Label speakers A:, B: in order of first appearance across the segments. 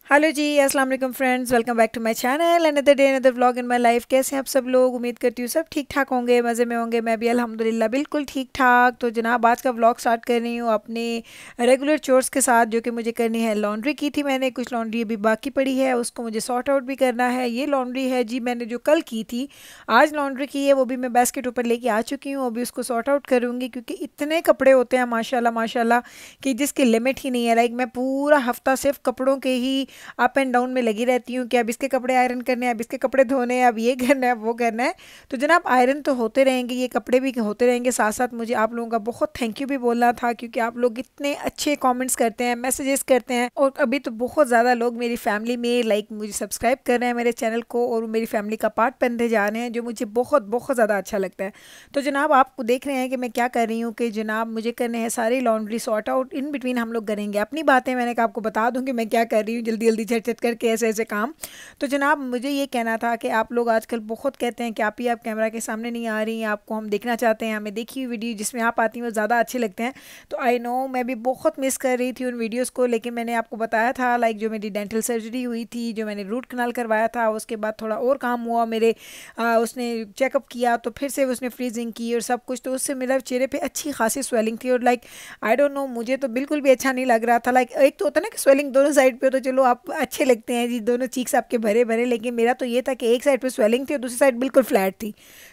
A: Hello ji, अस्सलाम वालेकुम friends, welcome back to my channel. Another day another vlog in my life. कैसे हैं आप सब लोग? उम्मीद करती हूँ सब ठीक ठाक होंगे, मज़े में होंगे। मैं भी अल्हम्दुलिल्लाह बिल्कुल ठीक ठाक। तो जनाब, आज का व्लॉग स्टार्ट कर रही हूँ अपने रेगुलर चोर्स के साथ, जो कि मुझे करनी है। लॉन्ड्री की थी मैंने, कुछ लॉन्ड्री अभी बाकी पड़ी है, उसको मुझे सॉर्ट आउट भी करना है। ये लॉन्ड्री है जी, मैंने जो कल की थी, आज लॉन्ड्री की है, वो भी मैं बास्केट ऊपर लेके आ चुकी हूँ। अभी उसको सॉर्ट आउट करूँगी, क्योंकि इतने कपड़े होते हैं माशाल्लाह माशाल्लाह कि जिसकी लिमिट ही नहीं है। लाइक मैं पूरा हफ्ता सिर्फ कपड़ों के ही अप एंड डाउन में लगी रहती हूँ कि अब इसके कपड़े आयरन करने हैं, अब इसके कपड़े धोने हैं, अब ये करना है, वो करना है। तो जनाब, आयरन तो होते रहेंगे, ये कपड़े भी होते रहेंगे। साथ साथ मुझे आप लोगों का बहुत थैंक यू भी बोलना था, क्योंकि आप लोग इतने अच्छे कमेंट्स करते हैं, मैसेजेस करते हैं। और अभी तो बहुत ज़्यादा लोग मेरी फैमिली में लाइक मुझे सब्सक्राइब कर रहे हैं मेरे चैनल को, और मेरी फैमिली का पार्ट बनते जा रहे हैं, जो मुझे बहुत बहुत ज़्यादा अच्छा लगता है। तो जनाब, आपको देख रहे हैं कि मैं क्या कर रही हूँ कि जनाब, मुझे करने हैं सारी laundry sort out. In between हम लोग करेंगे अपनी बातें। मैंने कहा आपको बता दूँ कि मैं क्या कर रही हूँ, जल्दी जल्दी झट झट करके ऐसे ऐसे काम। तो जनाब, मुझे ये कहना था कि आप लोग आजकल बहुत कहते हैं कि आप ही आप कैमरा के सामने नहीं आ रही हैं, आपको हम देखना चाहते हैं, हमें देखी हुई वीडियो जिसमें आप आती हैं वो ज़्यादा अच्छे लगते हैं। तो आई नो, मैं भी बहुत मिस कर रही थी उन वीडियोज़ को, लेकिन मैंने आपको बताया था लाइक जो मेरी डेंटल सर्जरी हुई थी, जो मैंने रूट कनाल करवाया था, उसके बाद थोड़ा और काम हुआ मेरे। उसने चेकअप किया, तो फिर से उसने फ्रीजिंग की और सब कुछ, तो उससे मेरे चेहरे पे अच्छी खासी स्वेलिंग थी। और लाइक आई डोंट नो, मुझे तो बिल्कुल भी अच्छा नहीं लग रहा था। लाइक एक तो होता है ना कि स्वेलिंग दोनों साइड पे हो, तो चलो आप अच्छे लगते हैं जी, दोनों चीक्स आपके भरे भरे, लेकिन मेरा तो ये था कि एक साइड पे स्वेलिंग थी और दूसरी साइड बिल्कुल फ्लैट थी।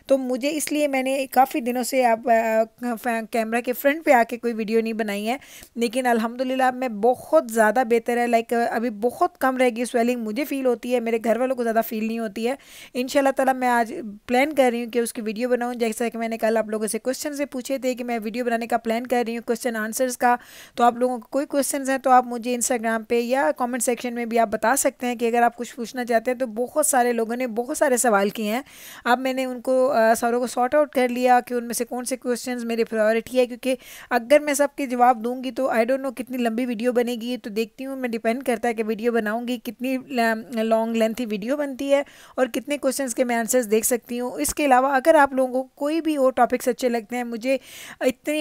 A: तो मुझे इसलिए मैंने काफ़ी दिनों से आप कैमरा के फ्रंट पे आके कोई वीडियो नहीं बनाई है। लेकिन अल्हम्दुलिल्लाह मैं बहुत ज़्यादा बेहतर है। लाइक अभी बहुत कम रह गई स्वेलिंग, मुझे फ़ील होती है, मेरे घर वालों को ज़्यादा फील नहीं होती है। इंशाल्लाह ताला मैं आज प्लान कर रही हूँ कि उसकी वीडियो बनाऊँ, जैसा कि मैंने कल आप लोगों से क्वेश्चन से पूछे थे कि मैं वीडियो बनाने का प्लान कर रही हूँ, क्वेश्चन आंसर्स का। तो आप लोगों को कोई क्वेश्चन हैं तो आप मुझे इंस्टाग्राम पे या कमेंट सेक्शन में भी आप बता सकते हैं कि अगर आप कुछ पूछना चाहते हैं। तो बहुत सारे लोगों ने बहुत सारे सवाल किए हैं। अब मैंने उनको सारों को सॉर्ट आउट कर लिया कि उनमें से कौन से क्वेश्चंस मेरी प्रायोरिटी है, क्योंकि अगर मैं सबके जवाब दूंगी तो आई डोंट नो कितनी लंबी वीडियो बनेगी। तो देखती हूँ मैं, डिपेंड करता है कि वीडियो बनाऊंगी कितनी लॉन्ग लेंथी वीडियो बनती है और कितने क्वेश्चंस के मैं आंसर्स देख सकती हूँ। इसके अलावा अगर आप लोगों को कोई भी और टॉपिक्स अच्छे लगते हैं, मुझे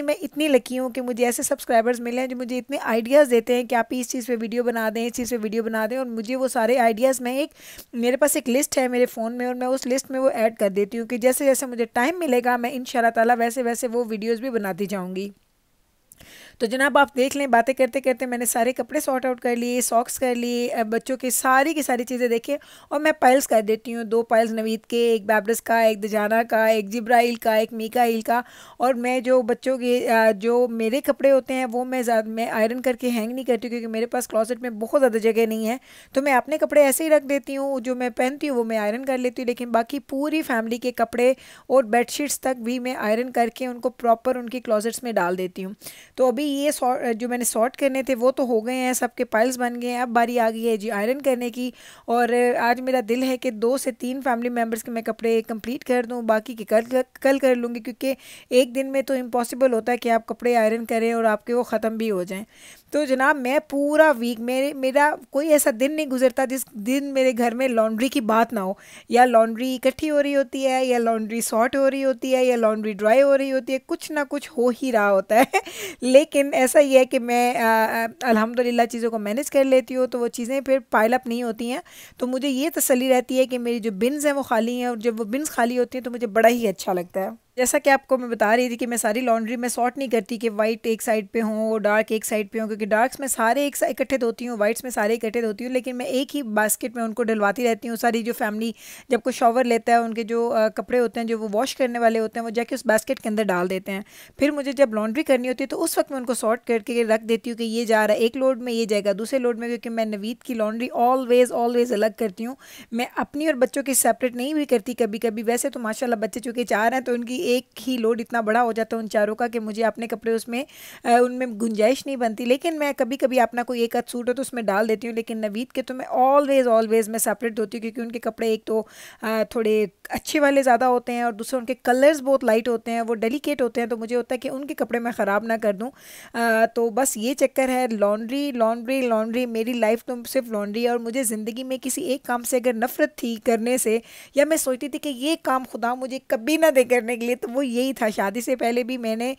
A: मैं इतनी लकी हूँ कि मुझे ऐसे सब्सक्राइबर्स मिले हैं जो मुझे इतने आइडियाज़ देते हैं कि आप इस चीज़ पे वीडियो बना दें, इस चीज़ पे वीडियो बना दें। और मुझे वो सारे आइडियाज़, मैं एक मेरे पास एक लिस्ट है मेरे फ़ोन में, और मैं उस लिस्ट में वो ऐड कर देती हूँ कि जैसे जैसे मुझे टाइम मिलेगा मैं इंशाल्लाह ताला वैसे वैसे वो वीडियोज़ भी बनाती जाऊँगी। तो जनाब, आप देख लें, बातें करते करते मैंने सारे कपड़े सॉर्ट आउट कर लिए, सॉक्स कर लिए, बच्चों की सारी चीज़ें देखिए। और मैं पाइल्स कर देती हूँ, 2 पाइल्स नवीद के, एक बैब्रस का, एक दजाना का, एक जिब्राइल का, एक मीकाइल का। और मैं जो बच्चों के जो मेरे कपड़े होते हैं वो मैं आयरन करके हैंग नहीं करती, क्योंकि मेरे पास क्लॉसेट में बहुत ज़्यादा जगह नहीं है। तो मैं अपने कपड़े ऐसे ही रख देती हूँ, जो मैं पहनती हूँ वो मैं आयरन कर लेती हूँ, लेकिन बाकी पूरी फैमिली के कपड़े और बेडशीट्स तक भी मैं आयरन करके उनको प्रॉपर उनकी क्लॉसेट्स में डाल देती हूँ। तो अभी ये जो मैंने सॉर्ट करने थे वो तो हो गए हैं, सबके पाइल्स बन गए हैं। अब बारी आ गई है जी आयरन करने की। और आज मेरा दिल है कि 2 से 3 फैमिली मेम्बर्स के मैं कपड़े कंप्लीट कर दूं, बाकी के कल कर लूँगी, क्योंकि एक दिन में तो इम्पॉसिबल होता है कि आप कपड़े आयरन करें और आपके वो ख़त्म भी हो जाएं। तो जनाब, मैं पूरा वीक मेरा कोई ऐसा दिन नहीं गुजरता जिस दिन मेरे घर में लॉन्ड्री की बात ना हो। या लॉन्ड्री इकट्ठी हो रही होती है, या लॉन्ड्री सॉर्ट हो रही होती है, या लॉन्ड्री ड्राई हो रही होती है, कुछ ना कुछ हो ही रहा होता है। लेकिन ऐसा ही है कि मैं अल्हम्दुलिल्लाह चीज़ों को मैनेज कर लेती हूँ, तो वो चीज़ें फिर पाइल अप नहीं होती हैं। तो मुझे ये तसल्ली रहती है कि मेरी जो बिन्स हैं वो खाली हैं, और जब वो बिन्स खाली होती हैं तो मुझे बड़ा ही अच्छा लगता है। जैसा कि आपको मैं बता रही थी कि मैं सारी लॉन्ड्री में सॉर्ट नहीं करती कि वाइट एक साइड पे हों और डार्क एक साइड पे हों, क्योंकि डार्क्स में सारे एक इकट्ठे धोती हूँ, वाइट्स में सारे इकट्ठे धोती हूँ, लेकिन मैं एक ही बास्केट में उनको डलवाती रहती हूँ। सारी जो फैमिली जब कोई शॉवर लेता है, उनके जो कपड़े होते हैं जो वो वॉश करने वाले होते हैं, वो जाके उस बास्केट के अंदर डाल देते हैं। फिर मुझे जब लॉन्ड्री करनी होती है तो उस वक्त मैं उनको सॉर्ट करके रख देती हूँ कि ये जा रहा है एक लोड में, ये जाएगा दूसरे लोड में, क्योंकि मैं नवीद की लॉन्ड्री ऑलवेज़ ऑलवेज़ अलग करती हूँ। मैं अपनी और बच्चों की सेपरेट नहीं भी करती कभी कभी। वैसे तो माशाल्लाह बच्चे चूँकि 4 हैं, तो उनकी एक ही लोड इतना बड़ा हो जाता है उन चारों का कि मुझे अपने कपड़े उसमें उनमें गुंजाइश नहीं बनती। लेकिन मैं कभी कभी अपना कोई एक आध सूट हो तो उसमें डाल देती हूँ, लेकिन नवीद के तो मैं ऑलवेज़ ऑलवेज़ मैं सेपरेट धोती हूँ, क्योंकि उनके कपड़े एक तो थोड़े अच्छे वाले ज़्यादा होते हैं, और दूसरे उनके कलर्स बहुत लाइट होते हैं, वो डेलिकेट होते हैं, तो मुझे होता है कि उनके कपड़े मैं ख़राब ना कर दूँ। तो बस ये चक्कर है, लॉन्ड्री लॉन्ड्री लॉन्ड्री, मेरी लाइफ तो सिर्फ लॉन्ड्री है। और मुझे ज़िंदगी में किसी एक काम से अगर नफ़रत थी करने से, या मैं सोचती थी कि ये काम खुदा मुझे कभी ना दे करने के लिए, तो वो यही था। शादी से पहले भी मैंने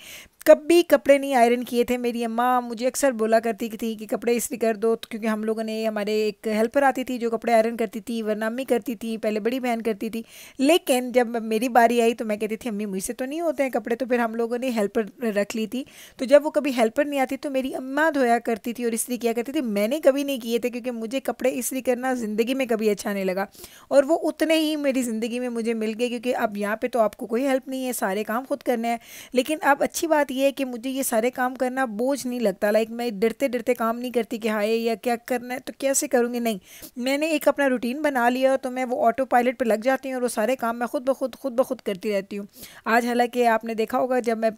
A: कभी कपड़े नहीं आयरन किए थे। मेरी अम्मा मुझे अक्सर बोला करती थी कि कपड़े इस्त्री कर दो, तो क्योंकि हम लोगों ने, हमारे एक हेल्पर आती थी जो कपड़े आयरन करती थी, वरना अम्मी करती थी, पहले बड़ी बहन करती थी। लेकिन जब मेरी बारी आई तो मैं कहती थी अम्मी मुझसे तो नहीं होते हैं कपड़े, तो फिर हम लोगों ने हेल्पर रख ली थी। तो जब वो कभी हेल्पर नहीं आती तो मेरी अम्मा धोया करती थी और इस्त्री किया करती थी। मैंने कभी नहीं किए थे क्योंकि मुझे कपड़े इस्त्री करना ज़िंदगी में कभी अच्छा नहीं लगा, और वो उतने ही मेरी ज़िंदगी में मुझे मिल गए, क्योंकि अब यहाँ पे तो आपको कोई हेल्प नहीं है, सारे काम खुद करने हैं। लेकिन अब अच्छी बात यह है कि मुझे ये सारे काम करना बोझ नहीं लगता। लाइक मैं डरते डरते काम नहीं करती कि हाय या क्या करना है तो कैसे करूँगी, नहीं, मैंने एक अपना रूटीन बना लिया, तो मैं वो ऑटो पायलट पर लग जाती हूँ और वो सारे काम मैं खुद ब खुद करती रहती हूँ। आज हालांकि आपने देखा होगा जब मैं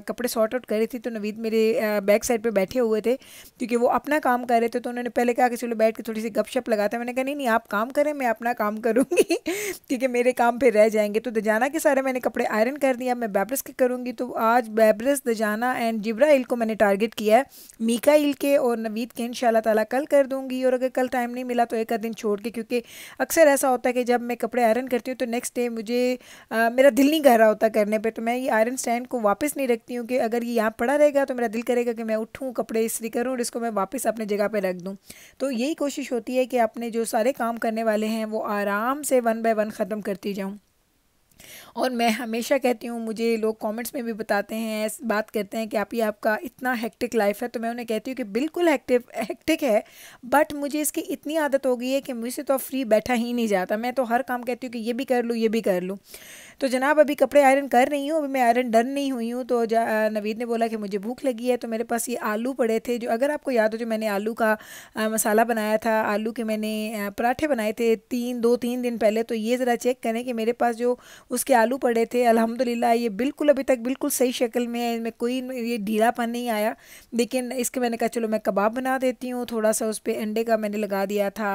A: कपड़े सॉर्ट आउट कर रही थी तो नवीद मेरे बैक साइड पे बैठे हुए थे, क्योंकि वो अपना काम कर रहे थे। तो उन्होंने पहले कहा कि चलो बैठ के थोड़ी सी गपशप लगाते हैं। मैंने कहा नहीं नहीं, आप काम करें, मैं अपना काम करूँगी क्योंकि मेरे काम पे रह जाएंगे। तो दजाना के सारे मैंने कपड़े आयरन कर दिया, मैं बैब्रस के करूँगी। तो आज बैब्रस, दजाना एंड जिब्राइल को मैंने टारगेट किया है, मीकाइल के और नवीद के इंशाल्लाह ताला कल कर दूँगी। और अगर कल टाइम नहीं मिला तो एक आध दिन छोड़ के, क्योंकि अक्सर ऐसा होता है कि जब मैं कपड़े आयरन करती हूँ तो नेक्स्ट डे मुझे मेरा दिल नहीं कर रहा होता करने पे, तो मैं ये आयरन स्टैंड को वापस नहीं रखती हूँ कि अगर ये यहाँ पड़ा रहेगा तो मेरा दिल करेगा कि मैं उठूँ, कपड़े इस्त्री करूँ और इसको मैं वापस अपने जगह पे रख दूँ। तो यही कोशिश होती है कि अपने जो सारे काम करने वाले हैं वो आराम से वन बाय वन ख़त्म करती जाऊँ। और मैं हमेशा कहती हूँ, मुझे लोग कमेंट्स में भी बताते हैं, बात करते हैं कि आप, ये आपका इतना हेक्टिक लाइफ है, तो मैं उन्हें कहती हूँ कि बिल्कुल हेक्टिक है, बट मुझे इसकी इतनी आदत हो गई है कि मुझसे तो फ्री बैठा ही नहीं जाता। मैं तो हर काम कहती हूँ कि ये भी कर लूँ, ये भी कर लूँ। तो जनाब अभी कपड़े आयरन कर रही हूँ, अभी मैं आयरन डन नहीं हुई हूँ। तो नवीद ने बोला कि मुझे भूख लगी है, तो मेरे पास ये आलू पड़े थे, जो अगर आपको याद हो, जो मैंने आलू का मसाला बनाया था, आलू के मैंने पराठे बनाए थे 2-3 दिन पहले। तो ये ज़रा चेक करें कि मेरे पास जो उसके आलू पड़े थे, अल्हम्दुलिल्लाह ये बिल्कुल अभी तक बिल्कुल सही शक्ल में है, इनमें कोई ये ढीलापन नहीं आया। लेकिन इसके मैंने कहा चलो मैं कबाब बना देती हूँ। थोड़ा सा उस पर अंडे का मैंने लगा दिया था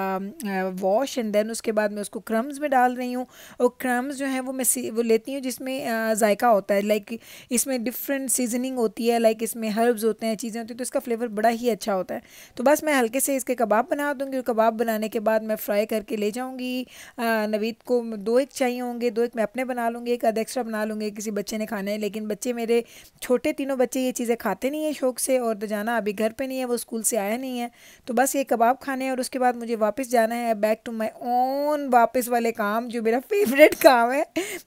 A: वॉश, एंड देन उसके बाद मैं उसको क्रम्स में डाल रही हूँ। और क्रम्स जो है वो लेती हूँ जिसमें जायका होता है, लाइक इसमें डिफरेंट सीजनिंग होती है, लाइक इसमें हर्ब्स होते हैं, चीज़ें होती हैं, तो इसका फ्लेवर बड़ा ही अच्छा होता है। तो बस मैं हल्के से इसके कबाब बना दूँगी, और कबाब बनाने के बाद मैं फ्राई करके ले जाऊँगी। नवीद को 2 एक चाहिए होंगे, 2 एक मैं अपने बना लूँगी, एक आध एक्स्ट्रा बना लूँगी, किसी बच्चे ने खाना है। लेकिन बच्चे मेरे छोटे, तीनों बच्चे ये चीज़ें खाते नहीं हैं शौक से, और दजाना अभी घर पे नहीं है, वो स्कूल से आया नहीं है। तो बस ये कबाब खाने हैं और उसके बाद मुझे वापस जाना है बैक टू माई ओन वापस वाले काम, जो मेरा फेवरेट काम है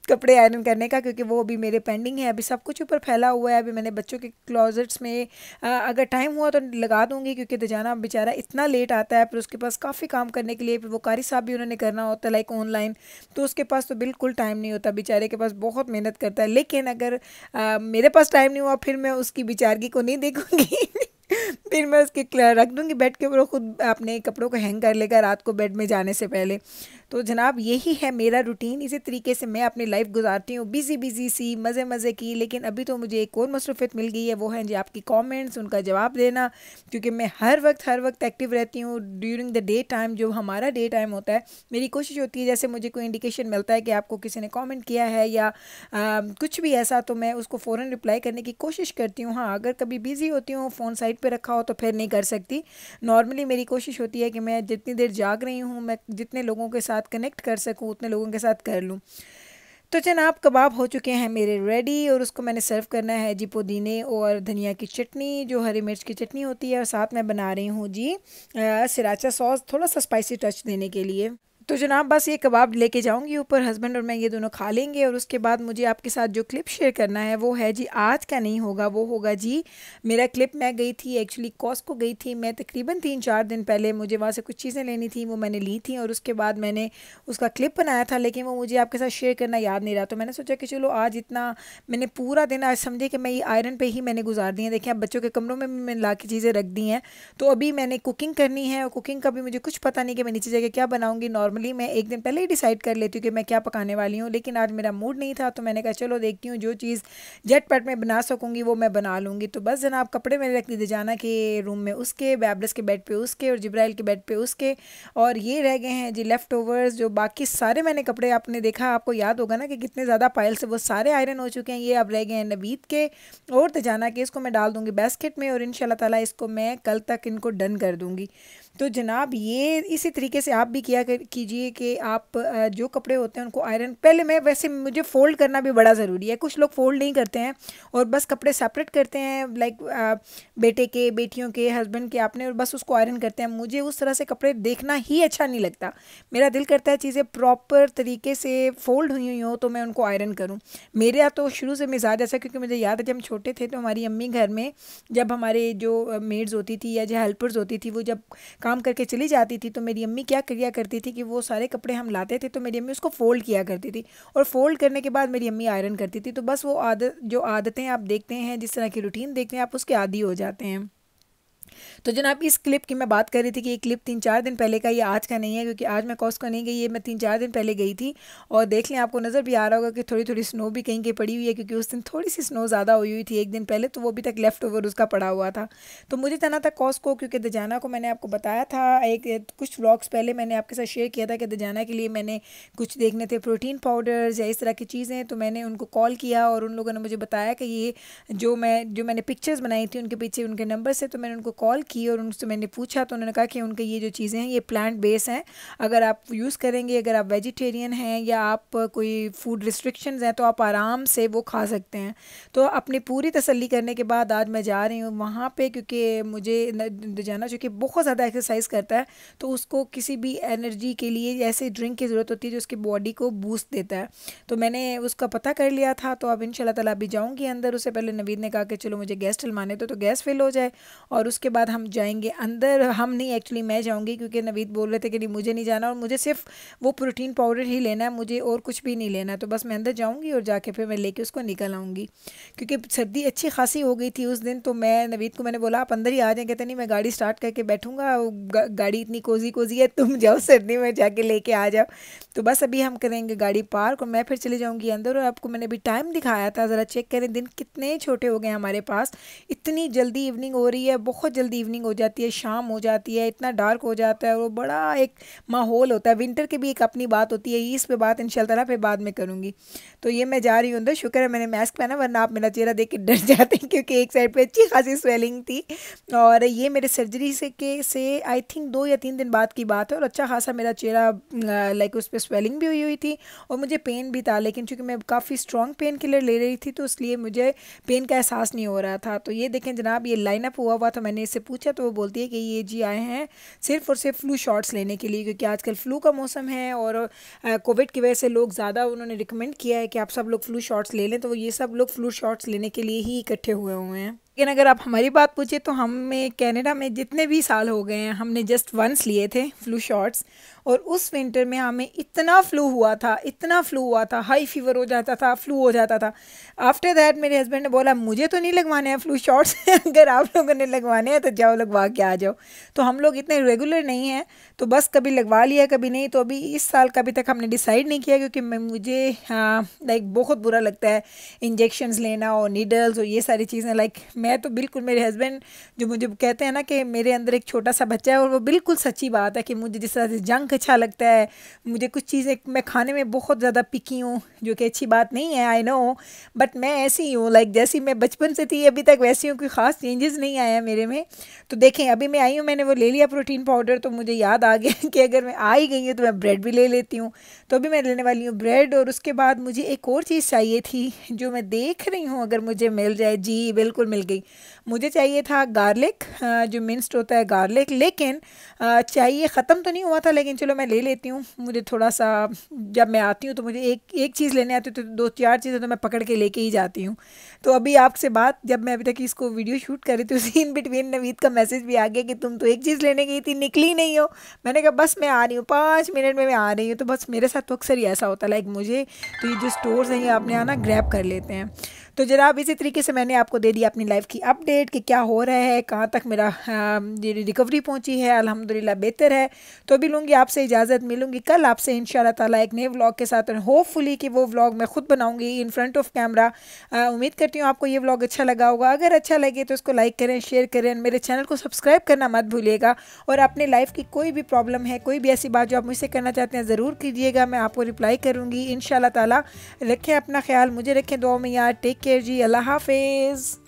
A: कपड़े आयरन करने का, क्योंकि वो अभी मेरे पेंडिंग है। अभी सब कुछ ऊपर फैला हुआ है। अभी मैंने बच्चों के क्लोजेट्स में अगर टाइम हुआ तो लगा दूंगी, क्योंकि दजाना बेचारा इतना लेट आता है, फिर उसके पास काफ़ी काम करने के लिए, फिर वो कारी साहब भी उन्होंने करना होता है लाइक ऑनलाइन, तो उसके पास तो बिल्कुल टाइम नहीं होता, बेचारे के पास बहुत मेहनत करता है। लेकिन अगर मेरे पास टाइम नहीं हुआ फिर मैं उसकी बेचारगी को नहीं देखूंगी फिर मैं उसके रख दूंगी बेड के ऊपर, वो खुद अपने कपड़ों को हैंग कर लेगा रात को बेड में जाने से पहले। तो जनाब यही है मेरा रूटीन, इसी तरीके से मैं अपनी लाइफ गुजारती हूँ, बिजी बिजी सी, मज़े मज़े की। लेकिन अभी तो मुझे एक और मसरूफियत मिल गई है, वो है जी आपकी कमेंट्स, उनका जवाब देना, क्योंकि मैं हर वक्त एक्टिव रहती हूँ ड्यूरिंग द डे टाइम। जो हमारा डे टाइम होता है, मेरी कोशिश होती है जैसे मुझे कोई इंडिकेशन मिलता है कि आपको किसी ने कॉमेंट किया है या कुछ भी ऐसा, तो मैं उसको फ़ौरन रिप्लाई करने की कोशिश करती हूँ। हाँ, अगर कभी बिज़ी होती हूँ, फ़ोन साइड पे रखा हो तो फिर नहीं कर सकती। नॉर्मली मेरी कोशिश होती है कि मैं जितनी देर जाग रही हूँ, मैं जितने लोगों के साथ कनेक्ट कर सकूँ उतने लोगों के साथ कर लूँ। तो जनाब कबाब हो चुके हैं मेरे रेडी, और उसको मैंने सर्व करना है जी पुदीने और धनिया की चटनी, जो हरी मिर्च की चटनी होती है, और साथ में बना रही हूँ जी सिराचा सॉस, थोड़ा सा स्पाइसी टच देने के लिए। तो जनाब बस ये कबाब लेके जाऊंगी ऊपर, हस्बैंड और मैं ये दोनों खा लेंगे। और उसके बाद मुझे आपके साथ जो क्लिप शेयर करना है वो है जी, आज का नहीं होगा, वो होगा जी मेरा क्लिप। मैं गई थी एक्चुअली कॉस्को गई थी मैं तकरीबन 3-4 दिन पहले, मुझे वहाँ से कुछ चीज़ें लेनी थी, वो मैंने ली थी, और उसके बाद मैंने उसका क्लिप बनाया था, लेकिन वो मुझे आपके साथ शेयर करना याद नहीं रहा। तो मैंने सोचा कि चलो आज इतना मैंने पूरा दिन आज समझे कि मैं ये आयरन पे ही मैंने गुजार दी है। देखिए अब बच्चों के कमरों में भी मैंने ला के चीज़ें रख दी हैं। तो अभी मैंने कुकिंग करनी है, और कुकिंग का भी मुझे कुछ पता नहीं कि मैं नीचे जाके क्या बनाऊँगी। नॉर्मली मैं एक दिन पहले ही डिसाइड कर लेती हूँ कि मैं क्या पकाने वाली हूँ, लेकिन आज मेरा मूड नहीं था, तो मैंने कहा चलो देखती हूँ जो चीज़ झटपट में बना सकूँगी वो मैं बना लूँगी। तो बस जनाब कपड़े मैंने रख दी जाना के रूम में उसके, बैब्रस के बेड पे उसके, और जिब्राइल के बेड पे उसके, और ये रह गए हैं जी लेफ़्ट ओवर्स, जो बाकी सारे मैंने कपड़े, आपने देखा, आपको याद होगा ना कि कितने ज़्यादा पायल से, वो सारे आयरन हो चुके हैं। ये अब रह गए हैं नवीद के और तजाना के, इसको मैं डाल दूँगी बास्केट में, और इंशाल्लाह ताला इसको मैं कल तक इनको डन कर दूँगी। तो जनाब ये इसी तरीके से आप भी किया कीजिए कि आप जो कपड़े होते हैं उनको आयरन, पहले मैं वैसे मुझे फ़ोल्ड करना भी बड़ा ज़रूरी है। कुछ लोग फ़ोल्ड नहीं करते हैं और बस कपड़े सेपरेट करते हैं, लाइक बेटे के, बेटियों के, हस्बैंड के अपने, और बस उसको आयरन करते हैं। मुझे उस तरह से कपड़े देखना ही अच्छा नहीं लगता। मेरा दिल करता है चीज़ें प्रॉपर तरीके से फ़ोल्ड हुई हो तो मैं उनको आयरन करूँ। मेरे यहाँ तो शुरू से मिजाज ऐसा, क्योंकि मुझे याद है जब हम छोटे थे तो हमारी अम्मी घर में जब हमारे जो मेड्स होती थी या जो हेल्पर्स होती थी वो जब काम करके चली जाती थी तो मेरी अम्मी क्या किया करती थी कि वो सारे कपड़े हम लाते थे तो मेरी अम्मी उसको फ़ोल्ड किया करती थी, और फ़ोल्ड करने के बाद मेरी अम्मी आयरन करती थी। तो बस वो आदत, जो आदतें आप देखते हैं, जिस तरह की रूटीन देखते हैं, आप उसके आदी हो जाते हैं। तो जनाब इस क्लिप की मैं बात कर रही थी कि ये क्लिप 3-4 दिन पहले का, ये आज का नहीं है, क्योंकि आज मैं कॉस्को नहीं गई, ये मैं 3-4 दिन पहले गई थी। और देख लें, आपको नज़र भी आ रहा होगा कि थोड़ी थोड़ी स्नो भी कहीं कहीं पड़ी हुई है, क्योंकि उस दिन थोड़ी सी स्नो ज़्यादा हुई हुई थी एक दिन पहले, तो वो अभी तक लेफ्ट ओवर उसका पड़ा हुआ था। तो मुझे जाना था कॉस्को, क्योंकि दजाना को मैंने आपको बताया था कुछ व्लॉग्स पहले मैंने आपके साथ शेयर किया था कि दजाना के लिए मैंने कुछ देखने थे प्रोटीन पाउडर्स या इस तरह की चीज़ें। तो मैंने उनको कॉल किया और उन लोगों ने मुझे बताया कि ये जो मैंने पिक्चर्स बनाई थी उनके पीछे उनके नंबर से, तो मैंने उनको कॉल की और उनसे मैंने पूछा तो उन्होंने कहा कि उनके ये जो चीज़ें हैं ये प्लांट बेस हैं, अगर आप यूज़ करेंगे, अगर आप वेजिटेरियन हैं या आप कोई फूड रिस्ट्रिक्शंस हैं तो आप आराम से वो खा सकते हैं। तो अपनी पूरी तसल्ली करने के बाद आज मैं जा रही हूँ वहाँ पे, क्योंकि मुझे जाना, चूँकि बहुत ज़्यादा एक्सरसाइज करता है तो उसको किसी भी एनर्जी के लिए ऐसे ड्रिंक की ज़रूरत होती है जो उसकी बॉडी को बूस्ट देता है। तो मैंने उसका पता कर लिया था, तो अब इंशाल्लाह ताला अभी जाऊँगी अंदर। उससे पहले नवीद ने कहा कि चलो मुझे गैस डलवाने तो गैस फिल हो जाए और उसके बाद हम जाएंगे अंदर। हम नहीं, एक्चुअली मैं जाऊंगी, क्योंकि नवीद बोल रहे थे कि नहीं मुझे नहीं जाना और मुझे सिर्फ वो प्रोटीन पाउडर ही लेना है, मुझे और कुछ भी नहीं लेना है। तो बस मैं अंदर जाऊंगी और जाके फिर मैं लेके उसको निकल आऊँगी, क्योंकि सर्दी अच्छी खासी हो गई थी उस दिन। तो मैं नवीद को मैंने बोला आप अंदर ही आ जाए, कहते नहीं मैं गाड़ी स्टार्ट करके बैठूंगा, गाड़ी इतनी कोजी कोजी है, तुम जाओ सर्दी में जाके लेके आ जाओ। तो बस अभी हम करेंगे गाड़ी पार्क और मैं फिर चले जाऊँगी अंदर। और आपको मैंने अभी टाइम दिखाया था, ज़रा चेक करें दिन कितने छोटे हो गए हमारे पास। इतनी जल्दी इवनिंग हो रही है, बहुत जल्दी इवनिंग हो जाती है, शाम हो जाती है, इतना डार्क हो जाता है, और वो बड़ा एक माहौल होता है। विंटर की भी एक अपनी बात होती है, इस पे बात इंशाल्लाह ताला फिर बाद में करूँगी। तो ये मैं जा रही हूँ अंदर, शुक्र है मैंने मास्क पहना, वरना आप मेरा चेहरा देख के डर जाते हैं, क्योंकि एक साइड पे अच्छी खासी स्वेलिंग थी। और ये मेरे सर्जरी से आई थिंक 2 या 3 दिन बाद की बात है, और अच्छा खासा मेरा चेहरा लाइक उस पर स्वेलिंग भी हुई थी और मुझे पेन भी था, लेकिन चूँकि मैं काफ़ी स्ट्रॉन्ग पेन किलर ले रही थी तो इसलिए मुझे पेन का एहसास नहीं हो रहा था। तो ये देखें जनाब, ये लाइनअप हुआ था, मैंने इससे पूछा तो वो बोलती है कि ये जी आए हैं सिर्फ और सिर्फ फ्लू शॉट्स लेने के लिए, क्योंकि आजकल फ्लू का मौसम है और कोविड की वजह से लोग ज़्यादा, उन्होंने रिकमेंड किया है कि आप सब लोग फ्लू शॉट्स ले लें। तो ये सब लोग फ्लू शॉट्स लेने के लिए ही इकट्ठे हुए हैं। लेकिन अगर आप हमारी बात पूछे तो हमें कनाडा में जितने भी साल हो गए हैं हमने जस्ट वंस लिए थे फ्लू शॉट्स, और उस विंटर में हमें इतना फ्लू हुआ था, इतना फ्लू हुआ था, हाई फीवर हो जाता था, फ्लू हो जाता था। आफ्टर दैट मेरे हस्बैंड ने बोला मुझे तो नहीं लगवाने हैं फ्लू शॉट्स अगर आप लोगों ने लगवाने हैं तो जाओ लगवा के आ जाओ। तो हम लोग इतने रेगुलर नहीं हैं, तो बस कभी लगवा लिया कभी नहीं। तो अभी इस साल का अभी तक हमने डिसाइड नहीं किया, क्योंकि मुझे लाइक बहुत बुरा लगता है इंजेक्शंस लेना और नीडल्स और ये सारी चीज़ें। लाइक मैं तो बिल्कुल, मेरे हस्बैंड जो मुझे कहते हैं ना कि मेरे अंदर एक छोटा सा बच्चा है, और वो बिल्कुल सच्ची बात है कि मुझे जिस तरह से जंक अच्छा लगता है, मुझे कुछ चीज़ें, मैं खाने में बहुत ज़्यादा पिकी हूँ, जो कि अच्छी बात नहीं है, आई नो, बट मैं ऐसी हूँ, लाइक जैसी मैं बचपन से थी अभी तक वैसी हूँ, कोई ख़ास चेंजेस नहीं आया मेरे में। तो देखें अभी मैं आई हूँ, मैंने वो ले लिया प्रोटीन पाउडर, तो मुझे याद आ गया कि अगर मैं आ ही गई हूँ तो मैं ब्रेड भी ले लेती हूँ। तो अभी मैं लेने वाली हूँ ब्रेड, और उसके बाद मुझे एक और चीज़ चाहिए थी जो मैं देख रही हूँ अगर मुझे मिल जाए। जी बिल्कुल मिल गई, मुझे चाहिए था गार्लिक, जो मिन्स्ड होता है गार्लिक, लेकिन चाहिए ख़त्म तो नहीं हुआ था, लेकिन चलो मैं ले लेती हूँ। मुझे थोड़ा सा, जब मैं आती हूँ तो मुझे एक चीज़ लेने आती है, तो 2-4 चीज़ें तो मैं पकड़ के लेके ही जाती हूँ। तो अभी आपसे बात, जब मैं अभी तक इसको वीडियो शूट कर रही थी उसी इन बिटवीन नवीद का मैसेज भी आ गया कि तुम तो एक चीज़ लेने गई थी, निकली नहीं हो। मैंने कहा बस मैं आ रही हूँ, 5 मिनट में मैं आ रही हूँ। तो बस मेरे साथ तो अक्सर ही ऐसा होता है, लाइक मुझे तो ये जो स्टोर्स हैं ये आपने आना ग्रैब कर लेते हैं। तो जनाब इसी तरीके से मैंने आपको दे दिया अपनी लाइफ की अपडेट कि क्या हो रहा है, कहाँ तक मेरा रिकवरी पहुँची है, अल्हम्दुलिल्लाह बेहतर है। तो अभी लूँगी आपसे इजाज़त, मिलूँगी कल आपसे इंशाल्लाह ताला एक नए व्लॉग के साथ, और होपफुली कि वो व्लॉग मैं खुद बनाऊँगी इन फ्रंट ऑफ कैमरा। उम्मीद करती हूँ आपको ये व्लॉग अच्छा लगा होगा। अगर अच्छा लगे तो इसको लाइक करें, शेयर करें, मेरे चैनल को सब्सक्राइब करना मत भूलिएगा। और अपने लाइफ की कोई भी प्रॉब्लम है, कोई भी ऐसी बात जो आप मुझसे करना चाहते हैं, ज़रूर कीजिएगा, मैं आपको रिप्लाई करूँगी इंशाल्लाह ताला। रखें अपना ख्याल, मुझे रखें दुआ में यार। टेक केयर जी, अल्लाह हाफिज़।